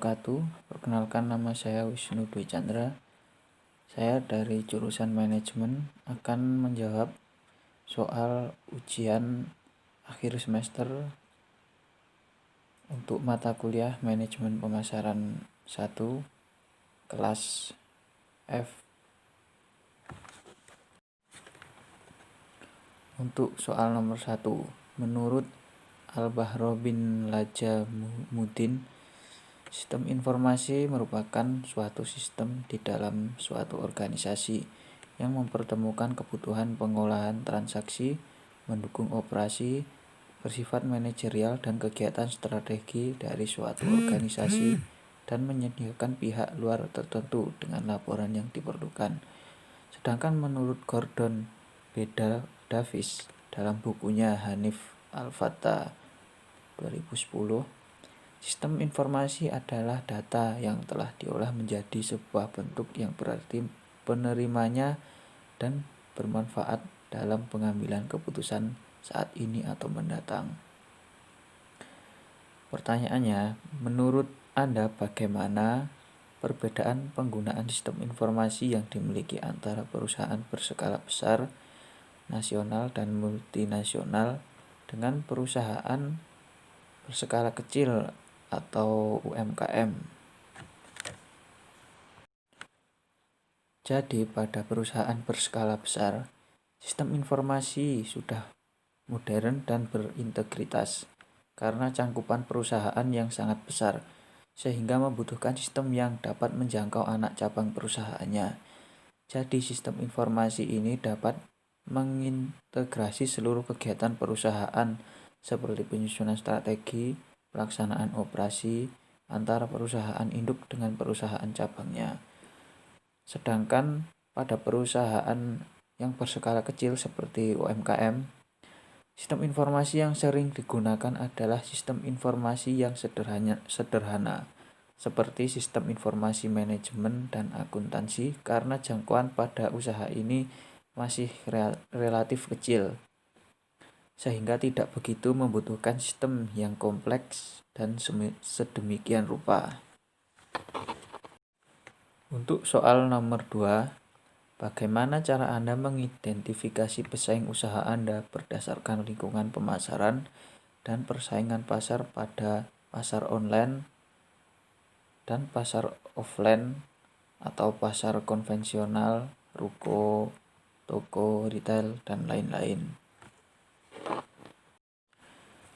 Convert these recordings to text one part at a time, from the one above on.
wabarakatuh. Perkenalkan, nama saya Wisnu Dwi Chandra. Saya dari jurusan manajemen akan menjawab soal ujian akhir semester untuk mata kuliah manajemen pemasaran 1 kelas F. Untuk soal nomor 1, menurut Al-Bahro bin Lajamuddin, sistem informasi merupakan suatu sistem di dalam suatu organisasi yang mempertemukan kebutuhan pengolahan transaksi, mendukung operasi, bersifat manajerial dan kegiatan strategi dari suatu organisasi, dan menyediakan pihak luar tertentu dengan laporan yang diperlukan. Sedangkan menurut Gordon B. Davis dalam bukunya Hanif Al-Fattah 2010, sistem informasi adalah data yang telah diolah menjadi sebuah bentuk yang berarti penerimanya dan bermanfaat dalam pengambilan keputusan saat ini atau mendatang. Pertanyaannya, menurut Anda bagaimana perbedaan penggunaan sistem informasi yang dimiliki antara perusahaan berskala besar, nasional dan multinasional dengan perusahaan berskala kecil atau UMKM. Jadi pada perusahaan berskala besar, sistem informasi sudah modern dan berintegritas karena cangkupan perusahaan yang sangat besar, sehingga membutuhkan sistem yang dapat menjangkau anak cabang perusahaannya. Jadi sistem informasi ini dapat mengintegrasi seluruh kegiatan perusahaan seperti penyusunan strategi, pelaksanaan operasi antara perusahaan induk dengan perusahaan cabangnya. Sedangkan pada perusahaan yang berskala kecil seperti UMKM, sistem informasi yang sering digunakan adalah sistem informasi yang sederhana seperti sistem informasi manajemen dan akuntansi, karena jangkauan pada usaha ini masih relatif kecil, sehingga tidak begitu membutuhkan sistem yang kompleks dan sedemikian rupa. Untuk soal nomor 2, bagaimana cara Anda mengidentifikasi pesaing usaha Anda berdasarkan lingkungan pemasaran dan persaingan pasar pada pasar online dan pasar offline atau pasar konvensional, ruko, toko, retail, dan lain-lain.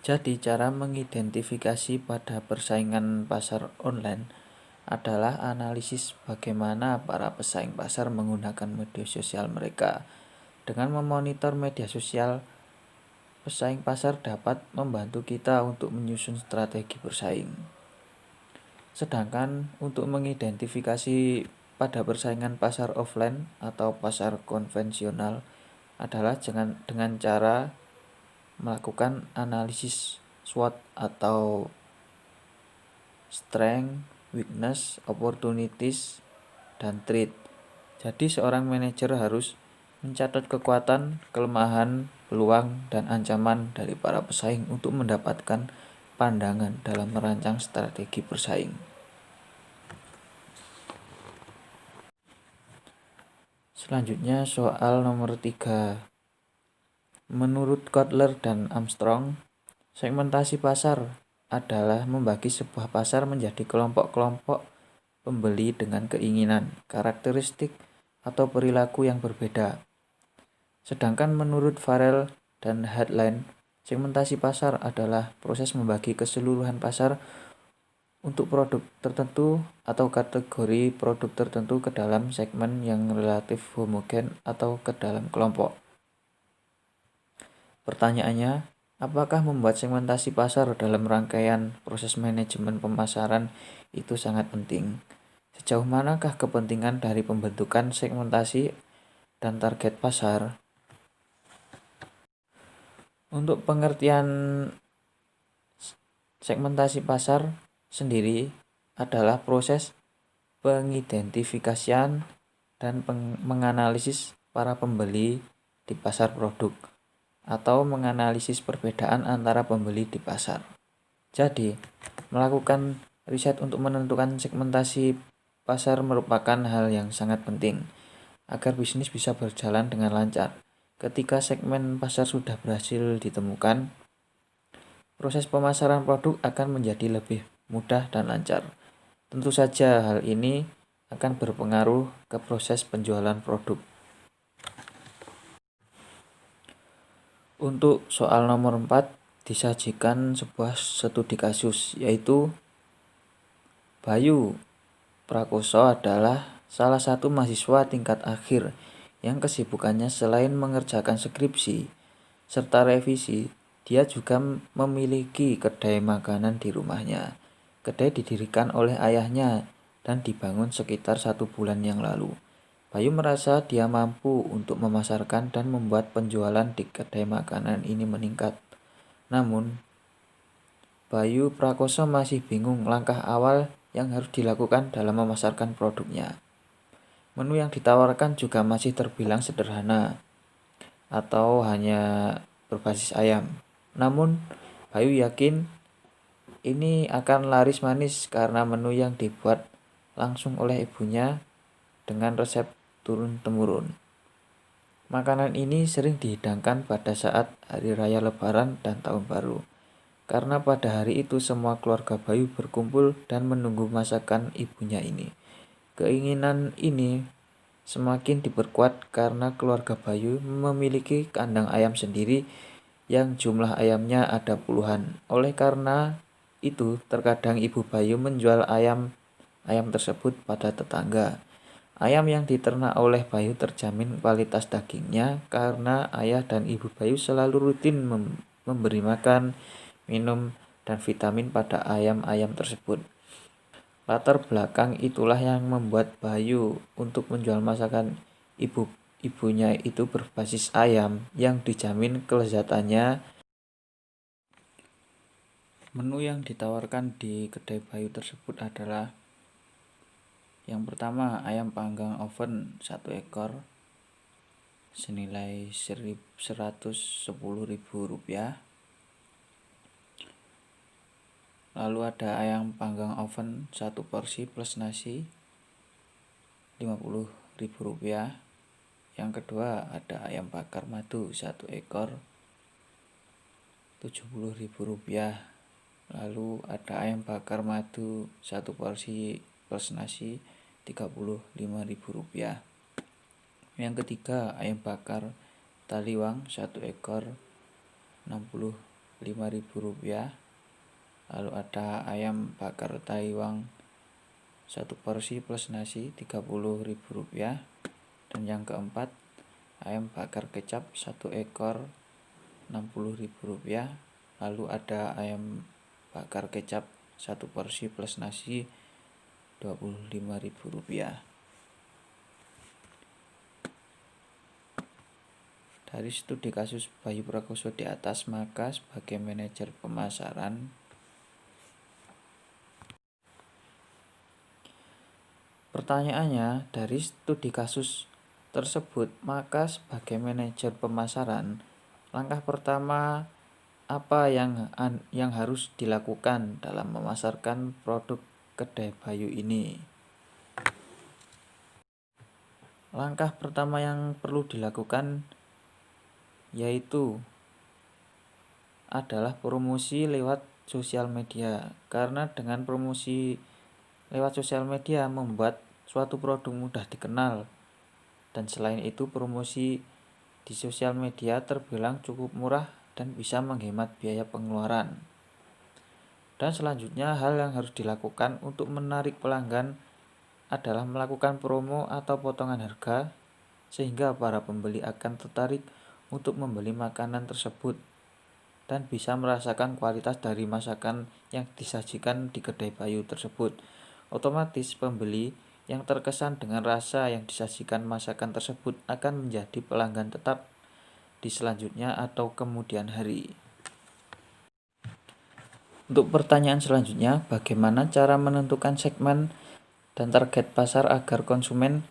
Jadi cara mengidentifikasi pada persaingan pasar online adalah analisis bagaimana para pesaing pasar menggunakan media sosial mereka. Dengan memonitor media sosial, pesaing pasar dapat membantu kita untuk menyusun strategi bersaing. Sedangkan untuk mengidentifikasi pada persaingan pasar offline atau pasar konvensional adalah dengan cara melakukan analisis SWOT atau strength, weakness, opportunities, dan threat. Jadi seorang manajer harus mencatat kekuatan, kelemahan, peluang, dan ancaman dari para pesaing untuk mendapatkan pandangan dalam merancang strategi bersaing. Selanjutnya soal nomor 3. Menurut Kotler dan Armstrong, segmentasi pasar adalah membagi sebuah pasar menjadi kelompok-kelompok pembeli dengan keinginan, karakteristik, atau perilaku yang berbeda. Sedangkan menurut Farrell dan Headline, segmentasi pasar adalah proses membagi keseluruhan pasar untuk produk tertentu atau kategori produk tertentu ke dalam segmen yang relatif homogen atau ke dalam kelompok. Pertanyaannya, apakah membuat segmentasi pasar dalam rangkaian proses manajemen pemasaran itu sangat penting? Sejauh manakah kepentingan dari pembentukan segmentasi dan target pasar? Untuk pengertian segmentasi pasar sendiri adalah proses pengidentifikasian dan menganalisis para pembeli di pasar produk atau menganalisis perbedaan antara pembeli di pasar. Jadi, melakukan Riset untuk menentukan segmentasi pasar merupakan hal yang sangat penting agar bisnis bisa berjalan dengan lancar. Ketika segmen pasar sudah berhasil ditemukan, proses pemasaran produk akan menjadi lebih mudah dan lancar. Tentu saja hal ini akan berpengaruh ke proses penjualan produk. Untuk soal nomor 4, disajikan sebuah studi kasus, yaitu Bayu Prakoso adalah salah satu mahasiswa tingkat akhir yang kesibukannya selain mengerjakan skripsi serta revisi, dia juga memiliki kedai makanan di rumahnya. Kedai didirikan oleh ayahnya dan dibangun sekitar 1 bulan yang lalu. Bayu merasa dia mampu untuk memasarkan dan membuat penjualan di kedai makanan ini meningkat. Namun, Bayu Prakoso masih bingung langkah awal yang harus dilakukan dalam memasarkan produknya. Menu yang ditawarkan juga masih terbilang sederhana atau hanya berbasis ayam. Namun, Bayu yakin ini akan laris manis karena menu yang dibuat langsung oleh ibunya dengan resep turun-temurun. Makanan ini sering dihidangkan pada saat hari raya Lebaran dan Tahun Baru, karena pada hari itu semua keluarga Bayu berkumpul dan menunggu masakan ibunya ini. Keinginan ini semakin diperkuat karena keluarga Bayu memiliki kandang ayam sendiri yang jumlah ayamnya ada puluhan. Oleh karena itu, terkadang ibu Bayu menjual ayam tersebut pada tetangga. Ayam yang diternak oleh Bayu terjamin kualitas dagingnya karena ayah dan ibu Bayu selalu rutin memberi makan, minum, dan vitamin pada ayam-ayam tersebut. Latar belakang itulah yang membuat Bayu untuk menjual masakan ibunya itu berbasis ayam yang dijamin kelezatannya. Menu yang ditawarkan di kedai Bayu tersebut adalah yang pertama, ayam panggang oven 1 ekor senilai Rp110.000. Lalu ada ayam panggang oven 1 porsi plus nasi Rp50.000. Yang kedua ada ayam bakar madu 1 ekor Rp70.000. Lalu ada ayam bakar madu 1 porsi plus nasi Rp35.000. Yang ketiga ayam bakar taliwang 1 ekor Rp65.000. Lalu ada ayam bakar taliwang 1 porsi plus nasi Rp30.000. Dan yang keempat ayam bakar kecap 1 ekor Rp60.000. Lalu ada ayam bakar kecap 1 porsi plus nasi Rp25.000. Dari studi kasus Bayu Prakoso di atas, maka sebagai manajer pemasaran, pertanyaannya, dari studi kasus tersebut, maka sebagai manajer pemasaran, langkah pertama apa yang harus dilakukan dalam memasarkan produk kedai Bayu ini? Langkah pertama yang perlu dilakukan yaitu adalah promosi lewat sosial media, karena dengan promosi lewat sosial media membuat suatu produk mudah dikenal, dan selain itu promosi di sosial media terbilang cukup murah dan bisa menghemat biaya pengeluaran. Dan selanjutnya hal yang harus dilakukan untuk menarik pelanggan adalah melakukan promo atau potongan harga sehingga para pembeli akan tertarik untuk membeli makanan tersebut dan bisa merasakan kualitas dari masakan yang disajikan di kedai Bayu tersebut. Otomatis pembeli yang terkesan dengan rasa yang disajikan masakan tersebut akan menjadi pelanggan tetap di selanjutnya atau kemudian hari. Untuk pertanyaan selanjutnya, bagaimana cara menentukan segmen dan target pasar agar konsumen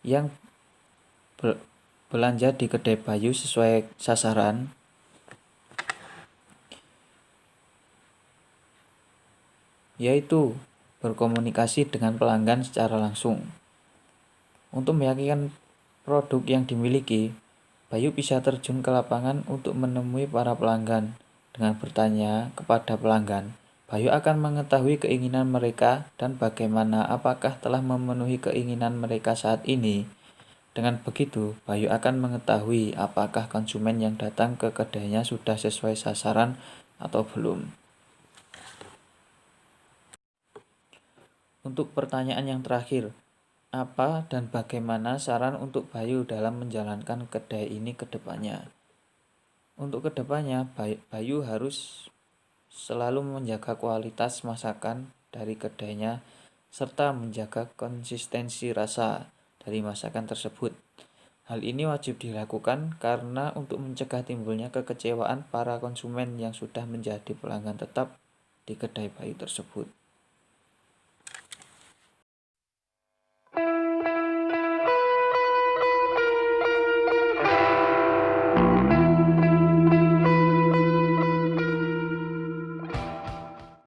yang belanja di kedai Bayu sesuai sasaran? yaitu berkomunikasi dengan pelanggan secara langsung. Untuk meyakinkan produk yang dimiliki, Bayu bisa terjun ke lapangan untuk menemui para pelanggan. Dengan bertanya kepada pelanggan, Bayu akan mengetahui keinginan mereka dan bagaimana apakah telah memenuhi keinginan mereka saat ini. Dengan begitu, Bayu akan mengetahui apakah konsumen yang datang ke kedainya sudah sesuai sasaran atau belum. Untuk pertanyaan yang terakhir, apa dan bagaimana saran untuk Bayu dalam menjalankan kedai ini ke depannya? Untuk kedepannya, Bayu harus selalu menjaga kualitas masakan dari kedainya serta menjaga konsistensi rasa dari masakan tersebut. Hal ini wajib dilakukan karena untuk mencegah timbulnya kekecewaan para konsumen yang sudah menjadi pelanggan tetap di kedai Bayu tersebut.